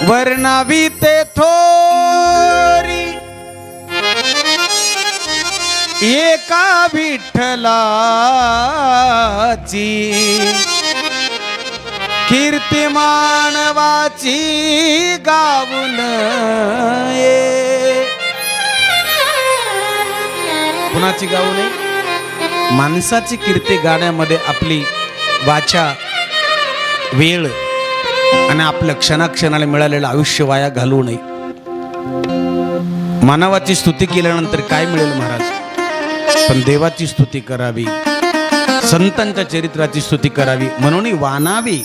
वर्णावी ते थोरी एका विठ्ठलाची कीर्ती मानवाची गाऊन ये. कुणाची गाऊ नये? माणसाची कीर्ती गाण्यामध्ये आपली वाचा, वेळ आणि आपल्या क्षणाक्षणाला मिळालेलं आयुष्य वाया घालवू नये. मानवाची स्तुती केल्यानंतर काय मिळेल महाराज? पण देवाची स्तुती करावी, संतांच्या चरित्राची स्तुती करावी, म्हणून वानावी.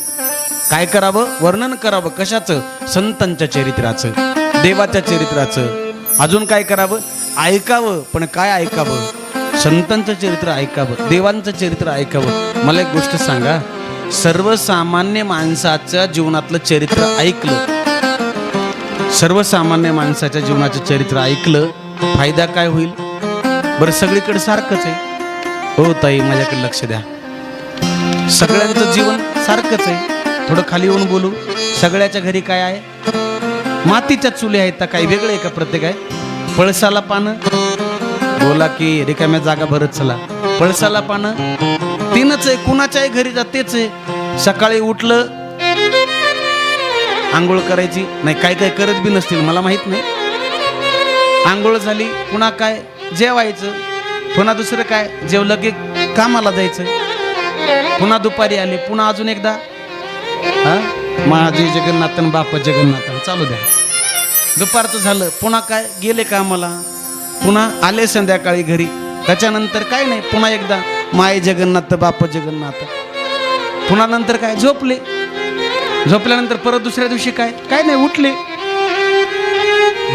काय करावं? वर्णन करावं. कशाचं? संतांच्या चरित्राचं, देवाच्या चरित्राचं. अजून काय करावं? ऐकावं. पण काय ऐकावं? संतांचं चरित्र ऐकावं, देवांचं चरित्र ऐकावं. मला एक गोष्ट सांगा, सर्वसामान्य माणसाच्या जीवनातलं चरित्र ऐकलं, सर्वसामान्य माणसाच्या जीवनाचं चरित्र ऐकलं, फायदा काय होईल बरं? सगळीकडे सारखंच आहे. हो ताई, माझ्याकडे लक्ष द्या. सगळ्यांचं जीवन सारखंच आहे. थोडं खाली येऊन बोलू. सगळ्याच्या घरी काय आहे? मातीच्या चुली आहेत. तर काही वेगळं आहे का? प्रत्येक आहे. पळसाला पानं, बोला की रिकाम्या जागा भरत चला. पळसाला पानं तीनच आहे. कुणाच्याही घरी जातेच आहे. सकाळी उठलं, आंघोळ करायची नाही, काय काय करत बी नसतील, मला माहित नाही. आंघोळ झाली, पुन्हा काय? जेवायचं. पुन्हा दुसरं काय? जेवलं की कामाला जायचं. पुन्हा दुपारी आले, पुन्हा अजून एकदा हा माझे जगन्नाथन बाप जगन्नाथन चालू द्या. दुपारचं झालं, पुन्हा काय? गेले कामाला. पुन्हा आले संध्याकाळी घरी. त्याच्यानंतर काय नाही, पुन्हा एकदा माय जगन्नाथ बाप जगन्नाथ. पुन्हा नंतर काय? झोपले. झोपल्यानंतर परत दुसऱ्या दिवशी काय? काय नाही, उठले.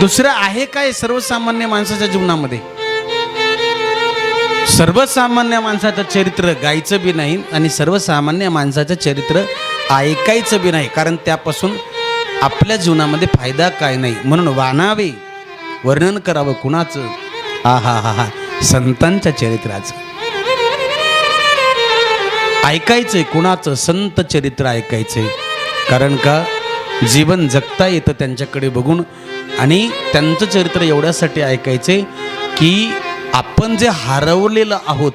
दुसरं आहे काय सर्वसामान्य माणसाच्या जीवनामध्ये? सर्वसामान्य माणसाचं चरित्र गायचं बी नाही आणि सर्वसामान्य माणसाचं चरित्र ऐकायचं बी नाही, कारण त्यापासून आपल्या जीवनामध्ये फायदा काय नाही. म्हणून वानावे, वर्णन करावं. कुणाचं? आहा हा हा, संतांच्या चरित्राचं ऐकायचंय. कुणाचं? संत चरित्र ऐकायचंय. कारण का? जीवन जगता येतं त्यांच्याकडे बघून, आणि त्यांचं चरित्र एवढ्यासाठी ऐकायचंय की आपण जे हरवलेलं आहोत,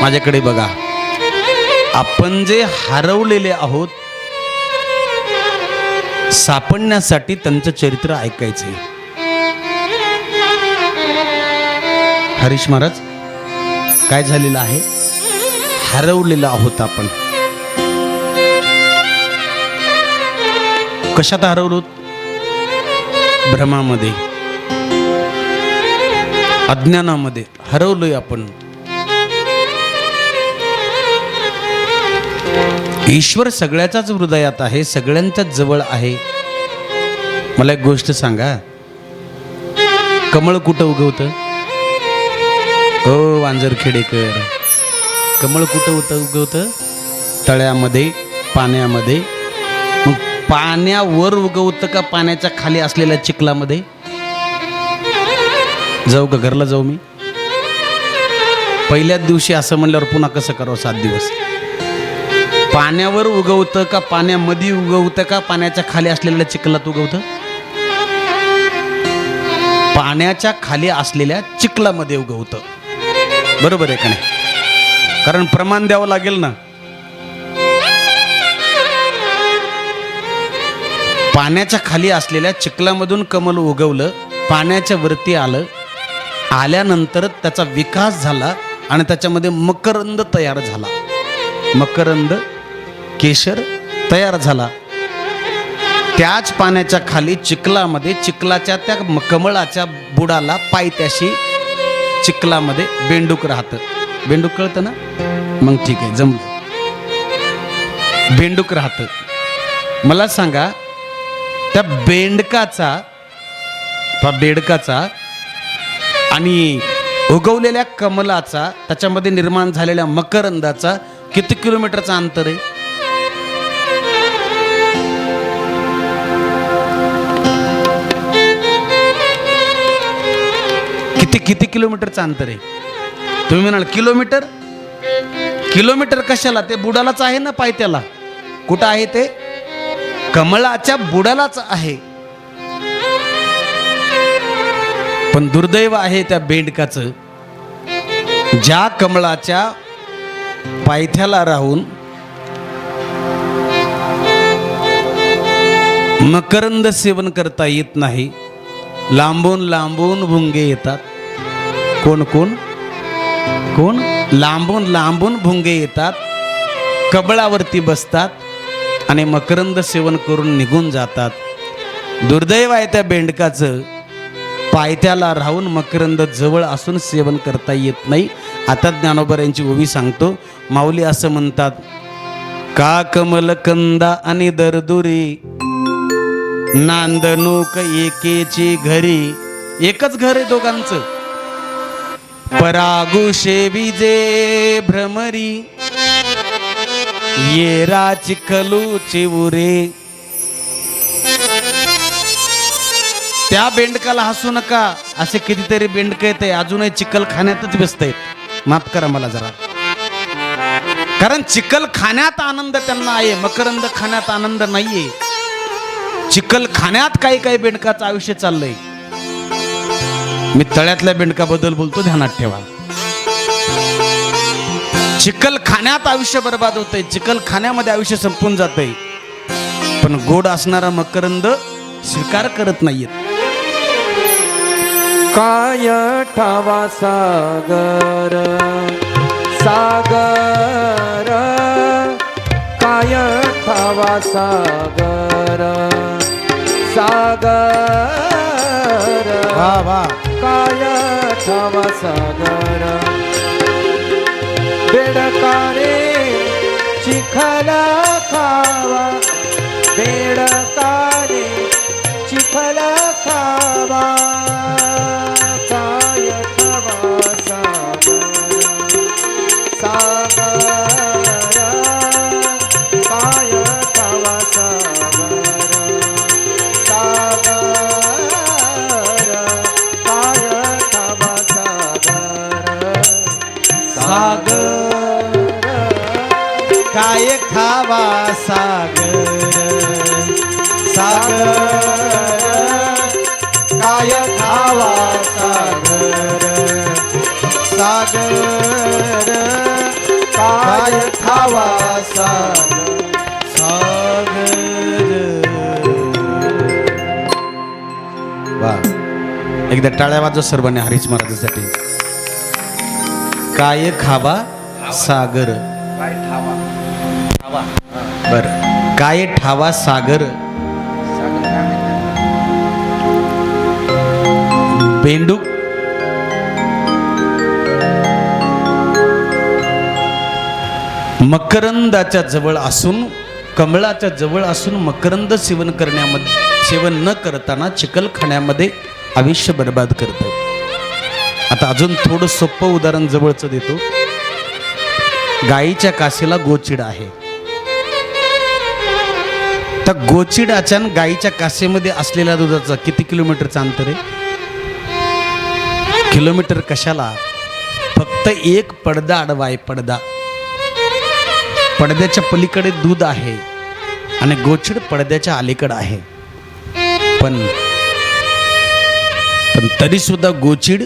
माझ्याकडे बघा, आपण जे हरवलेले आहोत सापडण्यासाठी त्यांचं चरित्र ऐकायचंय. हरीश महाराज, काय झालेलं आहे? हरवलेलं आहोत आपण. कशात हरवलो? भ्रमामध्ये, अज्ञानामध्ये हरवलोय आपण. ईश्वर सगळ्याच्याच हृदयात आहे, सगळ्यांच्याच जवळ आहे. मला एक गोष्ट सांगा, कमळ कुठं उगवतं? हो वांजरखेडेकर, कमळ कुठं उगवतं? तळ्यामध्ये, पाण्यामध्ये. मग पाण्यावर उगवतं का पाण्याच्या खाली असलेल्या चिखलामध्ये? जाऊ का? घरला जाऊ मी? पहिल्याच दिवशी असं म्हणल्यावर पुन्हा कसं करावं 7 दिवस? पाण्यावर उगवतं का पाण्यामध्ये उगवतं का पाण्याच्या खाली असलेल्या चिखलात उगवतं? पाण्याच्या खाली असलेल्या चिखलामध्ये उगवतं. बरोबर आहे का नाही? कारण प्रमाण द्यावं लागेल ना. पाण्याच्या खाली असलेल्या चिखलामधून कमल उगवलं, पाण्याच्या वरती आलं, आल्यानंतर त्याचा विकास झाला आणि त्याच्यामध्ये मकरंद तयार झाला. मकरंद, केशर तयार झाला. त्याच पाण्याच्या खाली चिखलामध्ये, चिखलाच्या त्या कमळाच्या बुडाला पायथ्याशी चिखलामध्ये बेंडूक राहतं. बेंडूक कळतं ना? मग ठीक आहे, जमलं. बेंडूक राहतं. मला सांगा, त्या बेडकाचा आणि उगवलेल्या कमलाचा, त्याच्यामध्ये निर्माण झालेल्या मकरंदाचा किती किलोमीटरचा अंतर आहे? किती किलोमीटरचं अंतर आहे? तुम्ही म्हणाल किलोमीटर. किलोमीटर कशाला? ते बुडालाच आहे ना पायथ्याला. कुठं आहे ते? कमळाच्या बुडालाच आहे. पण दुर्दैव आहे त्या बेंडकाचं, ज्या कमळाच्या पायथ्याला राहून मकरंद सेवन करता येत नाही. लांबून लांबून भुंगे येतात. कोण कोण कोण? लांबून लांबून भुंगे येतात, कमळावरती बसतात आणि मकरंद सेवन करून निघून जातात. दुर्दैव आहे त्या बेंडकाचं, पायथ्याला राहून मकरंद जवळ असून सेवन करता येत नाही. आता ज्ञानोबा यांची ओवी सांगतो. माऊली असं म्हणतात, का कमलकंदा आणि दरदुरी नांदणूक एकेची घरी. एकच घर आहे दोघांचं. परागुशे विजे भ्रमरी येरा चिखलूची उरे. त्या बेंडकाला हसू नका, असे कितीतरी बेंडक येत आहे अजूनही चिखल खाण्यातच व्यस्त आहेत. माफ करा मला जरा, कारण चिखल खाण्यात आनंद त्यांना आहे, मकरंद खाण्यात आनंद नाहीये. चिखल खाण्यात काही काही बेंडकाचं आयुष्य चाललंय. मी तळ्यातल्या बेंडकाबद्दल बोलतो, ध्यानात ठेवा. चिखल खाण्यात आयुष्य बर्बाद होतंय, चिखल खाण्यामध्ये आयुष्य संपून जातंय. पण गोड असणारा मकरंद स्वीकार करत नाहीयेत. काय ठावा सागर सागर, काय ठावा सागर सागर, वा वा. काय ठावा सागर. बेडकारे चिखला खावा, बेडकारे चिखला खावा. काय ठावा सागर सागर, काय ठावा सागर सागर, काय ठावा सागर सागर, काय खावा सागर सागर, काय खावा सागर सागर, काय खावा सागर सागर. वा, एकदा टाळ्या वाजव सर्वांनी हरीश महाराजांसाठी. काय खावा सागर. बर, काय ठावा सागर. बेंडूक मकरंदाच्या जवळ असून, कमळाच्या जवळ असून मकरंद सेवन करण्यामध्ये, सेवन न करताना चिखल खाण्यामध्ये आयुष्य बर्बाद करतं. आता अजून थोडं सोपं उदाहरण जवळचं देतो. गाईच्या कासेला गोचिड आहे. त्या गोचिडाच्या गाईच्या कासेमध्ये असलेल्या दुधाचा किती किलोमीटरचं अंतर आहे? किलोमीटर कशाला, फक्त एक पडदा अडवा आहे. पडदा, पडद्याच्या पलीकडे दूध आहे आणि गोचिड पडद्याच्या अलीकडे आहे. पण तरी सुद्धा गोचिड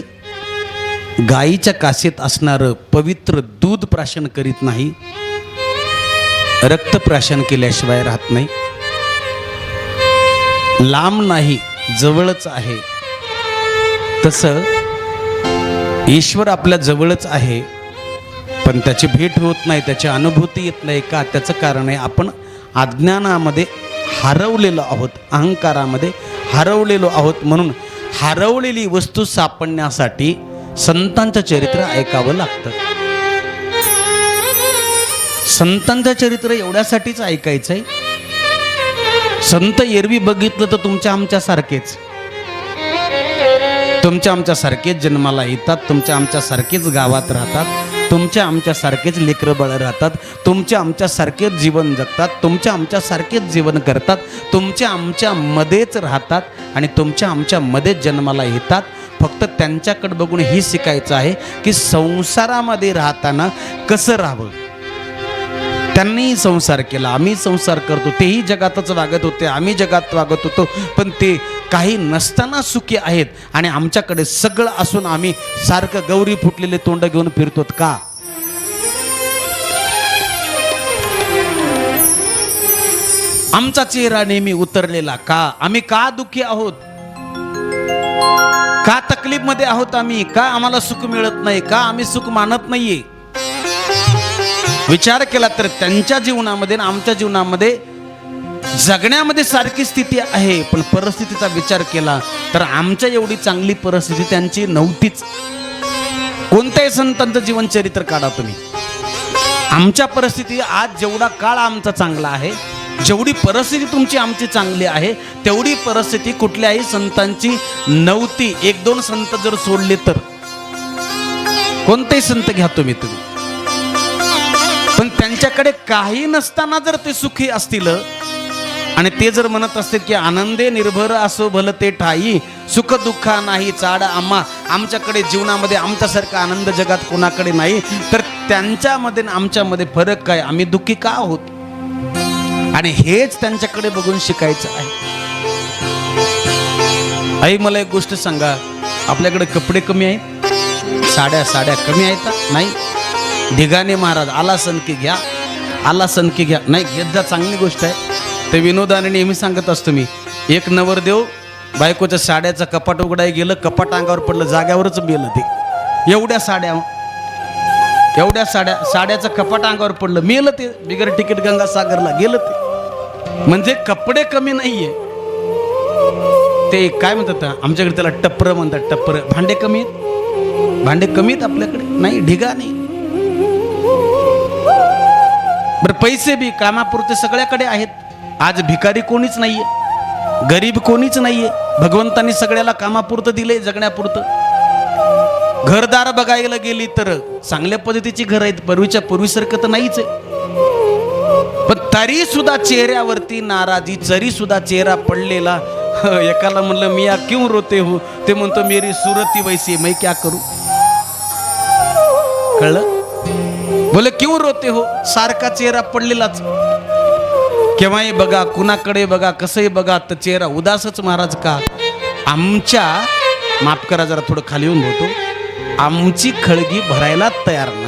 गाईच्या कासेत असणारं पवित्र दूध प्राशन करीत नाही, रक्त प्राशन केल्याशिवाय राहत नाही. लांब नाही, जवळच आहे. तसं ईश्वर आपल्या जवळच आहे, पण त्याची भेट होत नाही, त्याची अनुभूती येत नाही. का? त्याचं कारण आहे आपण अज्ञानामध्ये हरवलेलो आहोत, अहंकारामध्ये हरवलेलो आहोत. म्हणून हरवलेली वस्तू सापडण्यासाठी संतांचं चरित्र ऐकावं लागतं. संतांचं चरित्र एवढ्यासाठीच ऐकायचंय. संत एरवी बघितलं तर तुमच्या आमच्या सारखेच, तुमच्या आमच्या सारखेच जन्माला येतात, तुमच्या आमच्या सारखेच गावात राहतात, तुमच्या आमच्या सारखेच लेकरं बाळ राहतात, तुमच्या आमच्या सारखेच जीवन जगतात, तुमच्या आमच्या सारखेच जीवन करतात, तुमच्या आमच्या मध्येच राहतात आणि तुमच्या आमच्या मध्येच जन्माला येतात. फक्त त्यांच्याकडे बघून हे शिकायचं आहे की संसारामध्ये राहताना कसं राहावं. त्यांनी संसार केला, आम्ही संसार करतो, तेही जगातच वागत होते, आम्ही जगात वागत होतो, पण ते काही नसताना सुखी आहेत आणि आमच्याकडे सगळं असून आम्ही सारखं गौरी फुटलेले तोंड घेऊन फिरतो का? आमचा चेहरा नेहमी उतरलेला का? आम्ही का दुःखी आहोत? का तकलीफ मध्ये आहोत आम्ही? का आम्हाला सुख मिळत नाही? का आम्ही सुख मानत नाहीये? विचार केला तर त्यांच्या जीवनामध्ये आणि आमच्या जीवनामध्ये जगण्यामध्ये सारखी स्थिती आहे, पण परिस्थितीचा विचार केला तर आमच्या एवढी चांगली परिस्थिती त्यांची नव्हतीच. कोणत्याही संतांचं जीवनचरित्र काढा तुम्ही, आमच्या परिस्थिती आज जेवढा काळ आमचा चांगला आहे, जेवढी परिस्थिती तुमची आमची चांगली आहे, तेवढी परिस्थिती कुठल्याही संतांची नव्हती. एक दोन संत जर सोडले तर, कोणतेही संत घ्या तुम्ही, पण त्यांच्याकडे काही नसताना जर ते सुखी असतील आणि ते जर म्हणत असतील की आनंदे निर्भर असो भल ते ठाई, सुख दुःखा नाही चाड आम्हा, आमच्याकडे जीवनामध्ये आमच्यासारखा आनंद जगात कोणाकडे नाही, तर त्यांच्यामध्ये आणि आमच्यामध्ये फरक काय? आम्ही दुःखी का आहोत? आणि हेच त्यांच्याकडे बघून शिकायचं आहे. आई मला एक गोष्ट सांगा, आपल्याकडे कपडे कमी आहेत, साड्या कमी आहेत? नाही. ढिगाणे महाराज आला सनकी घ्या, आला सनकी घ्या, नाही घेत जा, चांगली गोष्ट आहे. ते विनोदाने नेहमी सांगत असतो मी, एक नवरदेव बायकोच्या साड्याचं कपाट उघडाय गेलं, कपाट अंगावर पडलं, जाग्यावरच मेलं ते. एवढ्या साड्याचं कपाट अंगावर पडलं, मेलं ते, बिगर तिकीट गंगासागरला गेलं ते. म्हणजे कपडे कमी नाहीये, ते काय म्हणतात आमच्याकडे त्याला टप्पर म्हणतात, टप्पर. भांडे कमी आहेत, भांडे कमी आहेत आपल्याकडे? नाही, ढिगा नाही. बरं, पैसे बी कामापुरते सगळ्याकडे आहेत. आज भिकारी कोणीच नाहीये, गरीब कोणीच नाहीये. भगवंतांनी सगळ्याला कामापुरतं दिले, जगण्यापुरतं. घरदार बघायला गेली तर चांगल्या पद्धतीची घर आहेत, पूर्वीसारखं तर नाहीच आहे. पण तरी सुद्धा चेहऱ्यावरती नाराजी, तरी सुद्धा चेहरा पडलेला. एकाला म्हणलं मिया क्यों रोते हो, ते म्हणतो मेरी सूरती वैसी मैं क्या करू. कळलं? बोले क्यों रोते हो, सारखा चेहरा पडलेलाच. केव्हाही बघा, कुणाकडे बघा, कसंही बघा, तर चेहरा उदासच. महाराज का? आमच्या, माफ करा जरा थोडं खाली येऊन बोलतो, आमची खळगी भरायला तयार नाही.